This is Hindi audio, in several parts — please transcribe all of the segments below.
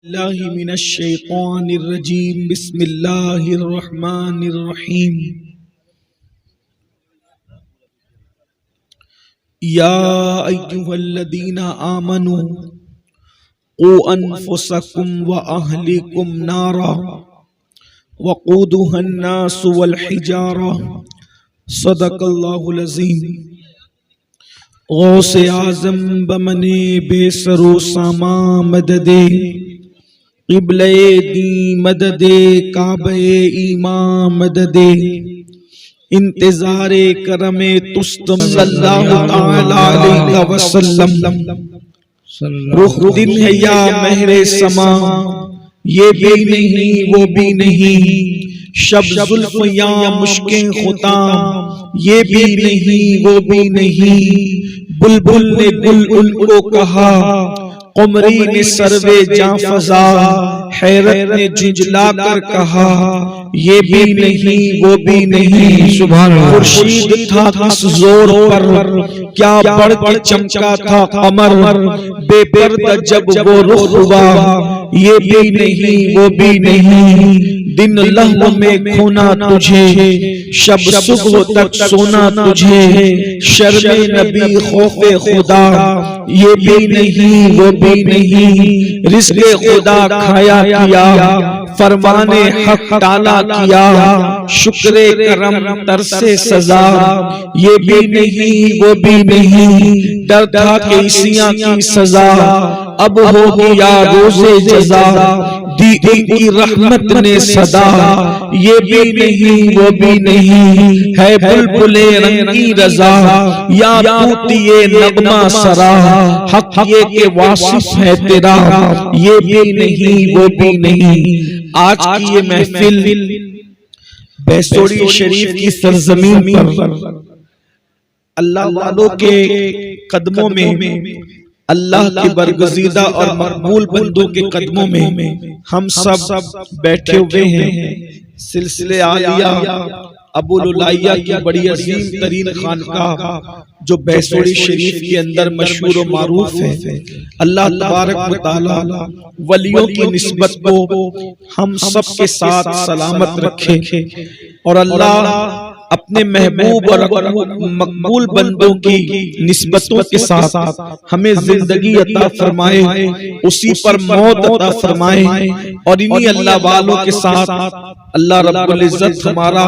मिनश्शैतानिर्रजीम बिस्मिल्लाहिर्रहमानिर्रहीम। या अय्युहल्लज़ीना आमनू क़ू अनफुसकुम व अहलिकुम नारा वक़ूदुहन्नासु वल हिजारा सदक़ल्लाहुल अज़ीम। गौसे आज़म बमने बेसरो सामा मददे क़िबले दी मददे काबे ईमान मददे इंतज़ारे करमे तुस्तम सल्लल्लाहु तआला अलैहि वसल्लम। रुख दिन है या महरे समा, ये भी नहीं वो भी नहीं, शब जुल्फ या मुश्किल खुताम, ये भी नहीं वो भी नहीं। बुलबुल ने गुल उनको कहा, कुमरी ने सर्वे जां फजा, हैरत ने झुंझला कर कहा, ये भी नहीं वो भी नहीं। सुभान अल्लाह। खुर्शीद था किस जोर पर, क्या बढ़ के चमका था कमर, बेपर्दा जब वो रुख हुआ, ये भी नहीं वो भी नहीं। दिन लहव में खोना तुझे, शब सुबह तक सोना तुझे, शर्मे नबी खौफे खुदा, ये भी नहीं वो भी नहीं। रिज़्क़े खुदा खाया किया, फरमाने हक टाला किया, शुक्रे करम तरसे सजा, ये भी नहीं वो भी नहीं। डर था कैसियां की सजा, अब होगी या रोज़े जज़ा, दी इनकी रहमत ने सदा, ये भी नहीं वो भी नहीं। है बुलबुले रंगी रजा, या तूतिए नगमा सरा, हक ये के वासिफ है तेरा, ये भी नहीं वो भी नहीं। आज की ये महफिल बैसोड़ी शरीफ की सरजमीन पर अल्लाह वालों के कदमों में, अल्लाह के बरगुज़ीदा और मकबूल बंदों के कदमों में हम सब बैठे हुए हैं। सिलसिले आलिया अबुल उलाइया की बड़ी अजीम तरीन खानकाह जो बैसोड़ी शरीफ के अंदर मशहूर व मारूफ है। अल्लाह तबारक व तआला वलियों की निस्बत को हम सब के साथ सलामत रखे और अल्लाह अपने महबूब और मकबूल बंदों की निस्बतों के साथ हमें जिंदगी अता फरमाए, उसी पर मौत अता फरमाए और इन्हीं अल्लाह वालों के साथ अल्लाह रब्बुल इज्जत हमारा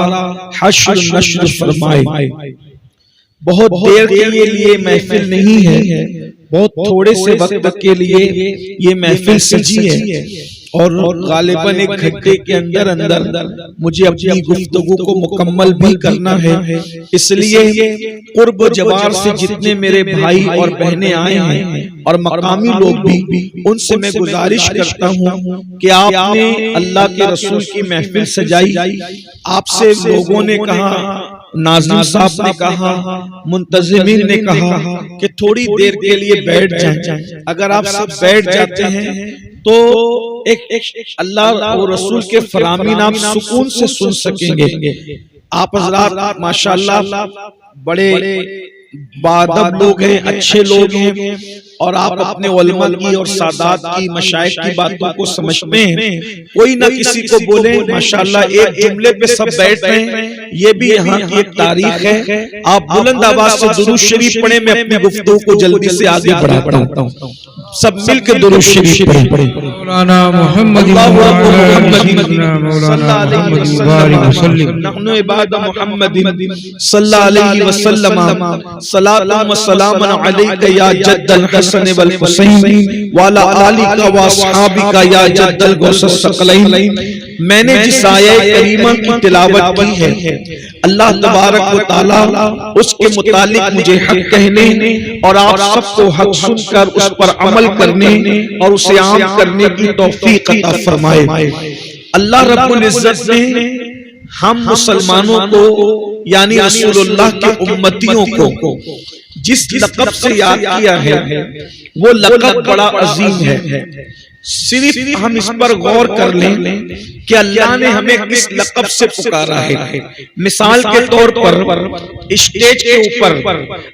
हश्र नश्र फरमाए। बहुत देर के लिए महफिल नहीं है, बहुत थोड़े से वक्त के लिए ये महफिल सजी है और गालिबन एक घंटे के अंदर अंदर मुझे अपनी गुफ्तगू को मुकम्मल भी करना है। इसलिए कुर्ब जवार से जितने मेरे भाई और बहनें आए हैं और मकामी लोग भी, उनसे मैं गुजारिश करता हूँ कि आपने अल्लाह के रसूल की महफिल सजाई, आपसे लोगों ने कहा, नाज़िम साहब ने कहा, मुंतज़िमीन ने कहा कि थोड़ी देर के लिए बैठ जाएं। अगर आप सब बैठ जाते हैं तो एक अल्लाह और रसूल के फरामीन आप सुकून से सुन सकेंगे। आप हज़रात माशाअल्लाह बड़े बाअदब लोग हैं, अच्छे लोग हैं और आप अपने उलमा की और सादात की मशाइख की बातों को समझते हैं। कोई ना किसी को बोले माशाअल्लाह, एक जुमले पे सब बैठ रहे हैं, ये भी यहाँ की एक तारीख है। आप बुलंद आवाज से दुरूद शरीफ पढ़े, मैं अपनी गुफ्तगू को जल्दी से आगे बढ़ाता हूँ। सब मिलकर दुरूद शरीफ पढ़ें। मौलाना मोहम्मद मैंने जिस आया करीमा की तिलावत की है, अल्लाह तबारक व तआला उसके मुतालिक मुझे हक कहने और आप सबको हक सुनकर उस पर अमल करने और उसे आम करने की तौफीक अता फरमाए। अल्लाह रब्बुल इज्जत ने हम मुसलमानों को यानी रसूलुल्लाह के उम्मतियों को जिस लक़ब से याद किया है वो लक़ब बड़ा अजीम है। सिर्फ हम इस पर गौर कर लें कि अल्लाह ने हमें किस लक़ब से पुकारा है। मिसाल के तौर पर स्टेज के ऊपर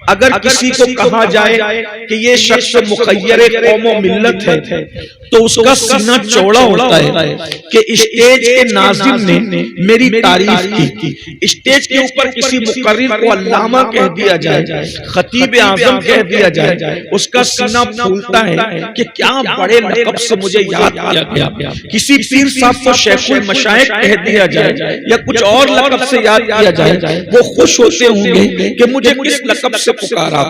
अगर किसी को कहा जाए कि ये शख्स मुखय्यर कौम व मिल्लत है तो उसका सीना चौड़ा होता है कि स्टेज के नाज़िम ने मेरी तारीफ की। स्टेज के ऊपर किसी मुकर्रिर को अल्लामा कह दिया जाए, खतीब आज़म कह दिया जाए, उसका सीना फूलता है कि क्या बड़े लक़ब से मुझे याद किया गया। किसी पीर साहब को शेखुल मशाइख कह दिया जाए या कुछ और लक़ब से याद किया जाए, वो खुश होते होंगे कि मुझे किस लक़ब से पुकारा।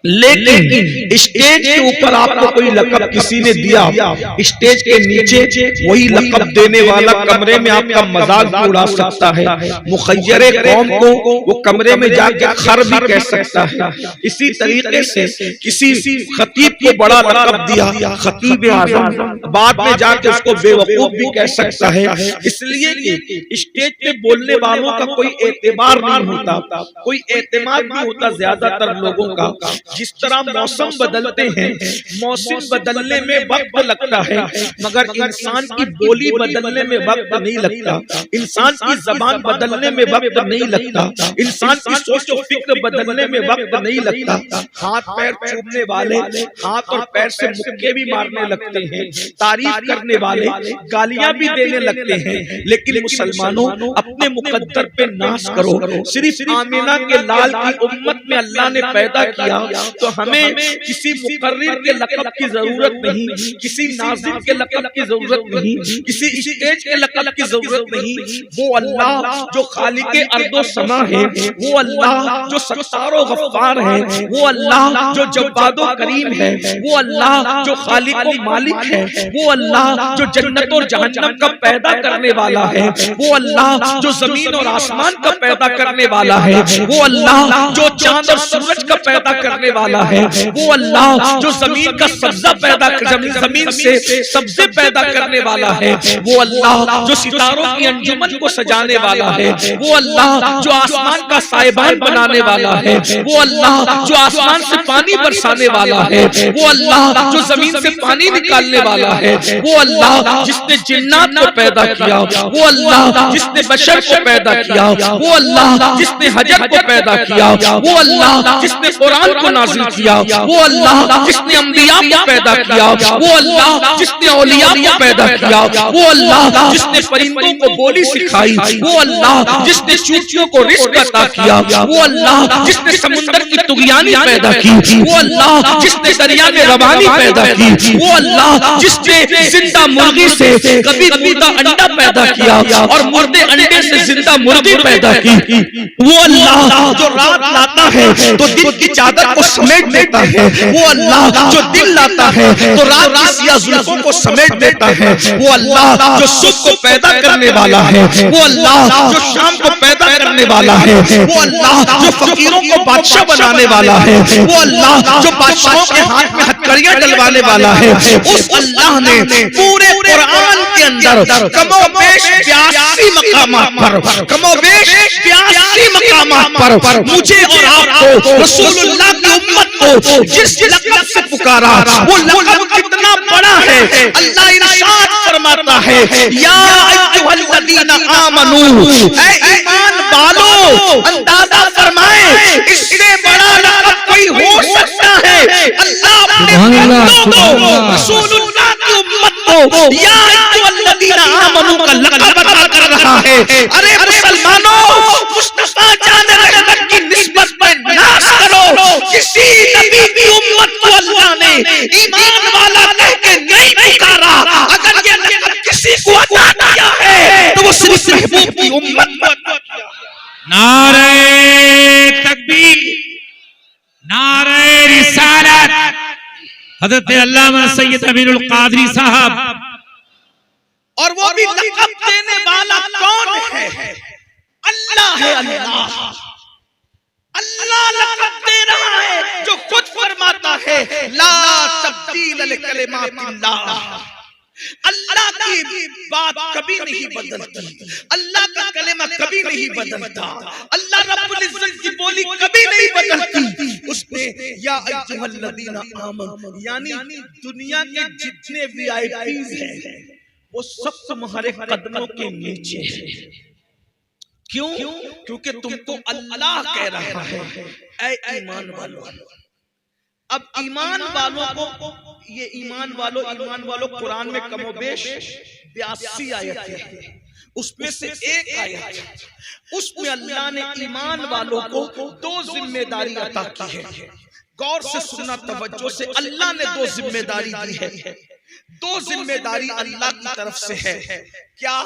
लेकिन स्टेज के ऊपर आपको कोई लक़ब किसी ने दिया, स्टेज के नीचे वही लक़ब देने वाला कमरे में आपका मजाक उड़ा सकता है। मुखय्यरे कौम को वो कमरे में जाकर खर भी कह सकता है। इसी तरीके से किसी खतीब को बड़ा लक़ब दिया, खतीब आज़म, बाद में जाके उसको बेवकूफ भी कह सकता है। इसलिए कि स्टेज पे बोलने वालों का कोई एतबार नहीं होता, कोई एतमाद नहीं होता ज्यादातर लोगों का। जिस तरह मौसम बदलते हैं, मौसम बदलने में वक्त लगता है, मगर इंसान की बोली बदलने में वक्त नहीं लगता, इंसान की जबान बदलने में वक्त नहीं लगता, इंसान की सोच और फिक्र बदलने में वक्त नहीं लगता। हाथ पैर चूमने वाले हाथ और पैर से मुक्के भी मारने लगते हैं, तारीफ करने वाले गालियां भी देने लगते हैं। लेकिन मुसलमानों, अपने मुकद्दर पे नाश करो। सिर्फ आमिना के लाल की उम्मत में अल्लाह ने पैदा किया तो हमें किसी मुकर्रिर के लक़ब की जरूरत नहीं, किसी नाज़िम के लक़ब की जरूरत नहीं, किसी स्टेज के लक़ब की जरूरत नहीं। वो अल्लाह जो खालिके अर्दो समा है, वो अल्लाह जो सत्तारो गफ्फार है, वो अल्लाह जो जव्वादो करीम है, वो अल्लाह जो खालिको मालिक है, वो अल्लाह जो जन्नत और जहन्नम का पैदा करने वाला है, वो अल्लाह जो जमीन और आसमान का पैदा करने वाला है, वो अल्लाह जो चांद और सूरज का पैदा करने वाला है, वो अल्लाह जो जमीन का सब्जा पैदा जमीन से सब्जे पैदा करने वाला है, वो अल्लाह जो सितारों की अंजुमन को सजाने वाला है, वो अल्लाह जो आसमान का साइबान बनाने वाला है, वो अल्लाह जो आसमान से पानी बरसाने वाला है, वो अल्लाह जो जमीन से पानी निकालने वाला है, वो अल्लाह जिसने जिन्नात को पैदा किया, वो अल्लाह जिसने बशर को पैदा किया, वो अल्लाह जिसने हजर को पैदा किया, वो अल्लाह जिसने कुरान को नाज़िल किया, वो अल्लाह जिसने अंबिया को पैदा किया, वो अल्लाह जिसने औलिया को पैदा किया, वो अल्लाह जिसने परिंदों को बोली सिखाई, वो अल्लाह जिसने चूंटियों को रिज़्क़ अता किया, वो अल्लाह जिसने समुंदर की तुग़यानी पैदा की, वो अल्लाह जिसने दरिया में रवानी पैदा की, वो अल्लाह जिसने जिंदा मुर्गी से कभी मुर्दा अंडा पैदा किया और मुर्दे अंडे से जिंदा मुर्गी पैदा की, वो अल्लाह जो रात लाता है तो दिन की चादर को समेट देता है, वो अल्लाह जो दिन लाता है तो रात की सियाह जुल्फों को समेट देता है, वो अल्लाह जो सुबह को पैदा करने वाला है, वो अल्लाह जो शाम को पैदा करने वाला है, वो अल्लाह जो फकीरों को बादशाह बनाने वाला है, वो अल्लाह जो बादशाहों के हाथ में हथकड़ियां डलवाने वाला है, उस अल्लाह ने पूरे कुरान के अंदर कमोबेश 82 मकामात पर मुझे और आपको रसूलुल्लाह की उम्मत को जिस लक़ब से पुकारा, वो लक़ब कितना बड़ा है। अल्लाह इरशाद फरमाता है, या अय्युहल्लज़ीना आमनू, ऐ ईमान वालों, अंदाजा फरमाए इससे बड़ा लक़ब कोई हो सकता है। अल्लाह अपने बंदों को, रसूलुल्लाह की उम्मत को या अय्युहल्लज़ीना आमनू का लक़ब अता कर रहा है। अरे मुसलमानों, मुस्तफा जान रहमत की निस्बत पे नाश करो। किसी नबी की उम्मत को अल्लाह ने ईमान वाला कह के नहीं पुकारा। अगर ये लक़ब किसी को अता किया है तो वो सिर्फ महबूब की उम्मत को। नारे तकबीर, नारे रिसालत। हज़रत अल्लामा सैयद अमीरुल क़ादरी साहब। और वो भी लक़ब देने वाला कौन है? अल्लाह है। अल्लाह अल्लाह लक़ब दे रहा है, जो खुद फरमाता है ला तब्दील लिकलिमातिल्लाह। अल्लाह की बात कभी नहीं बदलती, अल्लाह का कलेमा कभी नहीं बदलता, अल्लाह रब्बुल इज्जत की बोली कभी नहीं बदलती। उसने या अय्युहल्लज़ीना आमनू, यानी दुनिया के जितने वीआईपीज़ हैं वो सब तुम्हारे कदमों के नीचे है। क्यों? क्योंकि तुमको अल्लाह कह रहा है ऐ ईमान वालों। अब ईमान वालों को, ये ईमान वालों कुरान में कमोबेश 82 आयत है, उसमें से एक आयत उसमें अल्लाह ने ईमान वालों को 2 जिम्मेदारी अता की है। गौर से सुनना, तवज्जो से। अल्लाह ने 2 जिम्मेदारी दी है। 2 जिम्मेदारी अल्लाह की तरफ से है। क्या?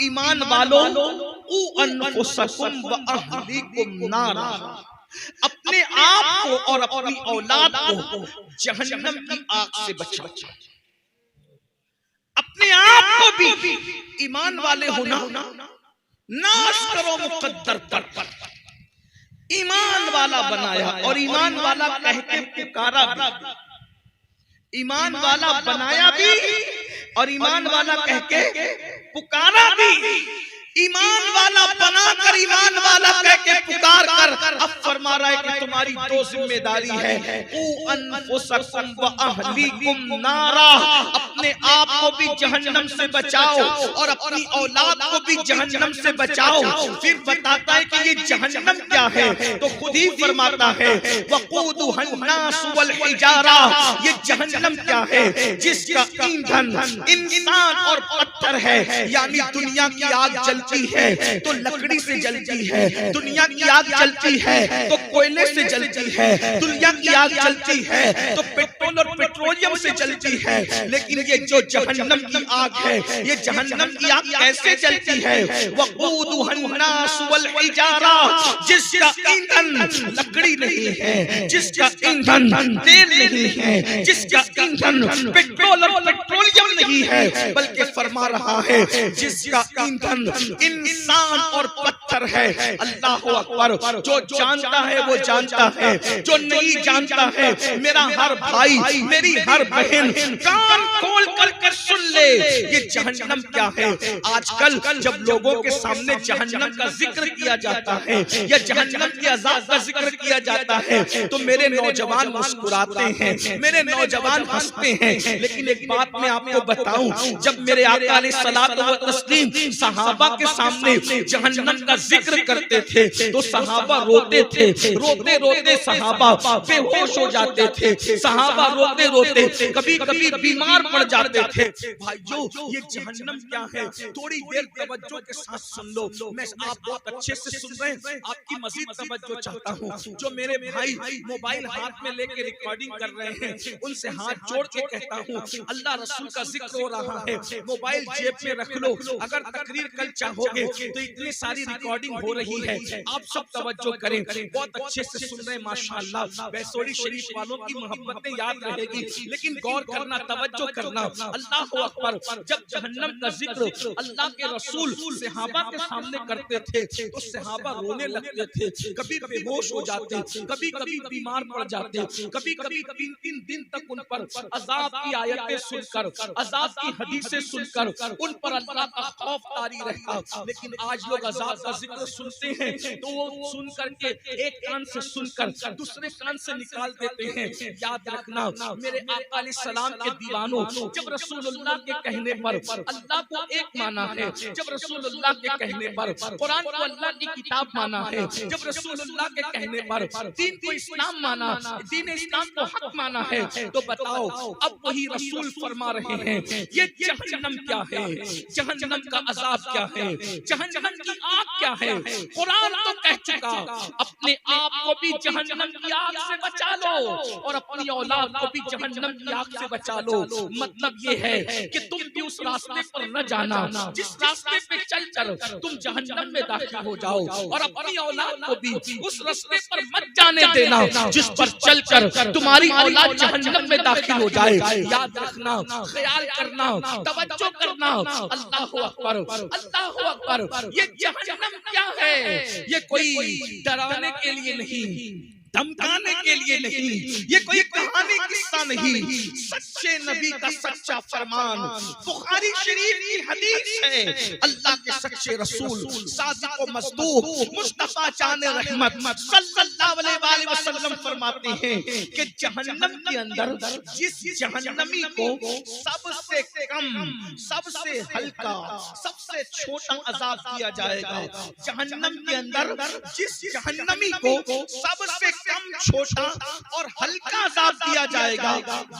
ईमान वालों, ऊ अनफुसकुम व अहलीकुम नारा, अपने आप को और अपनी औलाद को जहन्नम की आग से बचाओ। अपने आप को भी ईमान वाले होना, नाश करो मुकद्दर पर। ईमान वाला बनाया और ईमान वाला कह के पुकारा भी, ईमान वाला बनाया भी और ईमान वाला कह के पुकारा भी। ईमान वाला बनाकर ईमान वाला कह के पुकार कर अब फरमा रहा है कि तुम्हारी 2 जिम्मेदारी है। ऊ अनफुसकुम व अहलीकुम नारा, अपने आप को भी जहन्नम से बचाओ और अपनी औलाद को भी जहन्नम से बचाओ। फिर बताता है कि ये जहन्नम क्या है, तो खुद ही फरमाता है वक़ूदुहन्नास वल हिजारा, ये जहन्नम क्या है? जिसका ईंधन इंसान और पत्थर है। यानी दुनिया की आग जलती है तो लकड़ी से जलती है, दुनिया की आग जलती है तो कोयले से जलती है, दुनिया की आग जलती है तो पेट्रोल और पेट्रोलियम से जलती है। लेकिन ये जो जहन्नम की आग है, ये जहन्नम की आग कैसे जलती है? वक़ूदुहन्नास वल हिजारा, जिसका ईंधन लकड़ी नहीं है, जिसका ईंधन तेल नहीं है, जिसका ईंधन पेट्रोल और पेट्रोलियम नहीं है, बल्कि फरमा रहा है जिसका ईंधन इंसान और पत्थर है। अल्लाह अकबर। जो जानता है वो जानता है, जो नहीं जानता है मेरा हर भाई, मेरी हर बहन कान खोल कर सुन ले, ये जहन्नम क्या है। आजकल जब लोगों के सामने जहन्नम का जिक्र किया जाता है या जहन्नम के अज़ाब का जिक्र किया जाता है तो मेरे नौजवान मुस्कुराते हैं, मेरे नौजवान हंसते हैं। लेकिन एक बात मैं आपको बताऊं, जब मेरे आका अलैहिस्सलातु व तस्लीम सहाबा के सामने जहन्नम का जिक्र करते थे तो सहाबा रोते थे, रोते रोते सहाबा बेहोश हो जाते थे, सहाबा रोते रोते कभी कभी बीमार पड़ जाते थे। भाइयों, ये जहन्नम क्या है, थोड़ी देर तवज्जो के साथ सुन लो। मैं आप बहुत अच्छे से सुन रहे हैं, आपकी मजीद तवज्जो चाहता हूँ। जो मेरे भाई मोबाइल हाथ में लेके रिकॉर्डिंग कर रहे हैं उनसे हाथ जोड़ के कहता हूँ, अल्लाह रसूल का जिक्र हो रहा है, मोबाइल जेब में रख लो। अगर तकरीर कल चाहोगे तो इतनी सारी रिकॉर्डिंग हो रही है, आप सब तवज्जो करें, बहुत अच्छे से सुन रहे हैं माशाअल्लाह। बैसोरी शरीफ वालों की मोहब्बतें याद रहेगी, लेकिन गौर करना, तवज्जो करना। अल्लाह अकबर। जब जहन्नम का जिक्र अल्लाह के रसूल सहाबा के सामने करते थे तो सहाबा रोने लगते थे, कभी बेहोश हो जाते, कभी कभी बीमार पड़ जाते, कभी कभी 3-3 दिन तक उन पर अजाब की आयतें सुनकर, अजाब की हदीसें सुनकर उन पर अल्लाह का खौफ तारी रहता। लेकिन आज लोग अजाब का जिक्र सुनते हैं तो वो सुन करके एक कान से सुनकर दूसरे कान से निकाल देते हैं। याद रखना मेरे आका अलैहिस्सलाम के दीवानों, जब रसूलुल्लाह के कहने पर अल्लाह को एक माना है, जब रसूलुल्लाह के कहने पर कुरान को अल्लाह की किताब माना है, जब रसूलुल्लाह के कहने पर दीन को इस्लाम माना, दीन इस्लाम को हक माना है, तो बताओ अब वही रसूल फरमा रहे हैं ये जहन्नम क्या है, जहन्नम का अजाब क्या है, जहन्नम की आग क्या है। कुरान तो कह चुका अपने आप को भी जहन्नम की आग से बचा लो और अपनी औलाद को भी जहन्नम की आग से बचा लो। मतलब ये है कि तुम भी उस रास्ते पर न जाना जिस रास्ते पे चलकर तुम जहन्नम में दाखिल हो जाओ, और अपनी औलाद को भी उस रास्ते पर मत जाने देना जिस पर चलकर तुम्हारी औलाद जहन्नम में दाखिल हो जाए। याद रखना, ख्याल करना, तवज्जो करना। अल्लाह अकबर, अल्लाह अकबर। ये जहन्नम क्या है, ये कोई डराने के लिए नहीं, धमकाने के लिए नहीं, ये कोई कहानी किस्सा नहीं, सच्चे नबी का सच्चा फरमान। बुखारी शरीफ की हदीस है, अल्लाह के सच्चे रसूल सादिक व मसदूक मुस्तफा जान रहमत सल्लल्लाहु अलैहि वसल्लम फरमाते हैं कि जहन्नम के अंदर जिस जहन्नमी को सबसे कम, सबसे हल्का, सबसे छोटा अजाब दिया जाएगा, जहन्नम के अंदर जिस जहन्नमी को सबसे कम, छोटा और हल्का अजाब दिया जाएगा,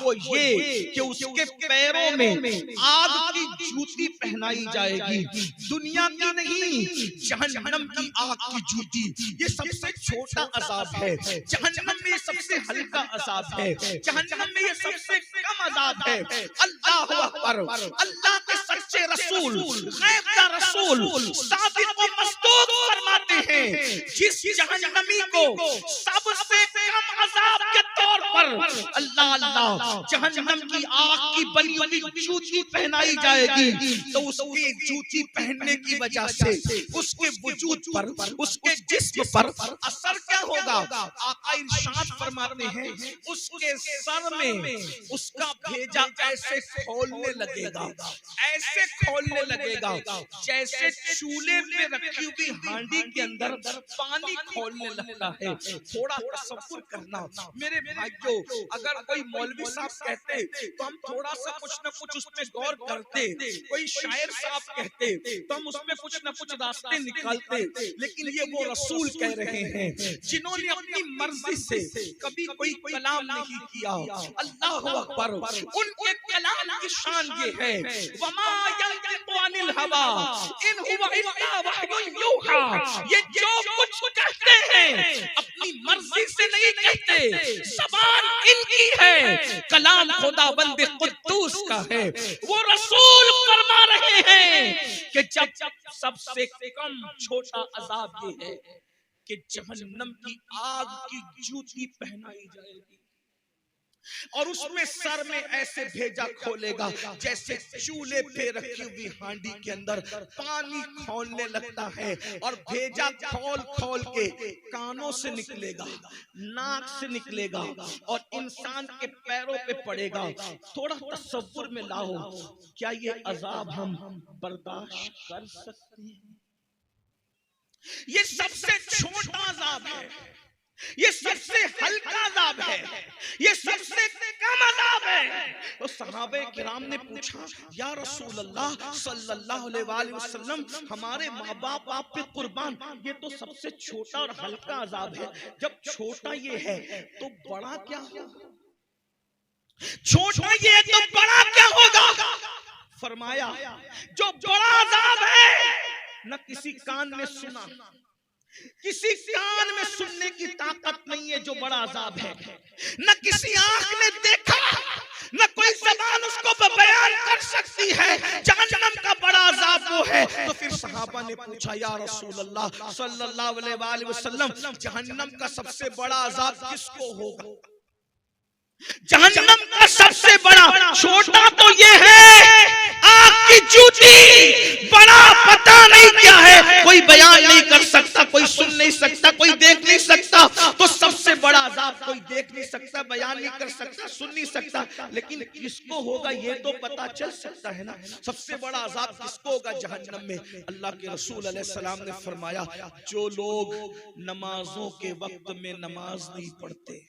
वो ये कि उसके पैरों में आग की जूती पहनाई जाएगी। दुनिया की नहीं, जहन्नम की आग की जूती। ये सबसे छोटा अजाब है, जहन्नम में सबसे हल्का अजाब है, जहन्नम में ये सबसे कम अजाब है। अल्लाह अकबर। अल्लाह के सच्चे रसूल, गैब का रसूल सादिक व मसदूक फरमाते हैं, जिस जहन्नमी को सबसे कम अजाब के तौर पर अल्लाह जहन्नम की आग की बनी हुई जूती पहनाई जाएगी, तो उसकी जूती पहनने की वजह से उसके वजूद पर, उसके जिस्म पर असर क्या होगा? आका इरशाद फरमाते हैं, उसके सर में उसका भेजा ऐसे खोलने लगेगा, ऐसे खोलने लगेगा जैसे चूल्हे पे रखी हुई हांडी के अंदर पानी खोलने लगता है। थोड़ा तसव्वुर करना मेरे भाइयों, अगर कोई मौलवी साहब कहते तो हम थोड़ा सा कुछ न कुछ उसमें गौर करते, कोई शायर साहब कहते तो हम उसमें कुछ न कुछ रास्ते निकालते, लेकिन ये वो रसूल कह रहे हैं जिन्होंने अपनी मर्जी से कभी कोई कलाम नहीं किया। अल्लाह अकबर। उनके कलाम की शान ये है, वमा यंतिकु अनिल हवा इन हुवा इल्ला वह्युन यूहा। ये जो कुछ कहते हैं अपनी मर्जी से नहीं कहते, ज़बान इनकी है, कलाम खुदाबंद कुद्दूस का है। वो रसूल फरमा रहे हैं कि जब सबसे कम छोटा अजाब ये है कि जहन्नम की आग की जूती पहनाई जाएगी और उसमें सर में ऐसे भेजा खोलेगा जैसे चूल्हे पे रखी हुई हांडी के अंदर पानी खोलने लगता है, और भेजा खोल खोल के कानों से निकलेगा, नाक से निकलेगा और इंसान के पैरों पे पड़ेगा। थोड़ा तसव्वुर में लाओ, क्या ये अजाब हम बर्दाश्त कर सकते हैं? ये सबसे छोटा अजाब है, ये सबसे हल्का अजाब है, ये सबसे कम अजाब है। तो सहाबे किराम ने पूछा, या रसूल अल्लाह सल्लल्लाहु अलैहि वसल्लम, हमारे माँ बाप आप पे कुर्बान, ये तो सबसे छोटा और हल्का अजाब है, जब छोटा ये है तो बड़ा क्या होगा? छोटा ये है तो बड़ा क्या होगा? फरमाया, जो बड़ा अजाब है न किसी कान ने सुना, किसी कान में सुनने की ताकत नहीं है जो बड़ा अजाब है, न किसी आंख ने देखा, न कोई ज़बान उसको बयान कर सकती है। जहन्नम का बड़ा अजाब वो है। तो फिर सहाबा ने पूछा, या रसूल अल्लाह सल्लल्लाहु अलैहि वसल्लम, जहन्नम का सबसे बड़ा अजाब किसको होगा? जहन्नम का सबसे बड़ा, छोटा तो ये है आग की जूती, बड़ा पता नहीं क्या है, कोई बयान नहीं कर सकता, कोई सुन नहीं सकता, कोई देख नहीं सकता। तो सबसे बड़ा अजाब कोई देख नहीं सकता, बयान नहीं कर सकता, सुन नहीं सकता, लेकिन किसको होगा ये तो पता चल सकता है ना। सबसे बड़ा अजाब किसको होगा जहन्नम में? अल्लाह के रसूल अलैहिस्सलाम ने फरमाया, जो लोग नमाजों के वक्त में नमाज नहीं पढ़ते,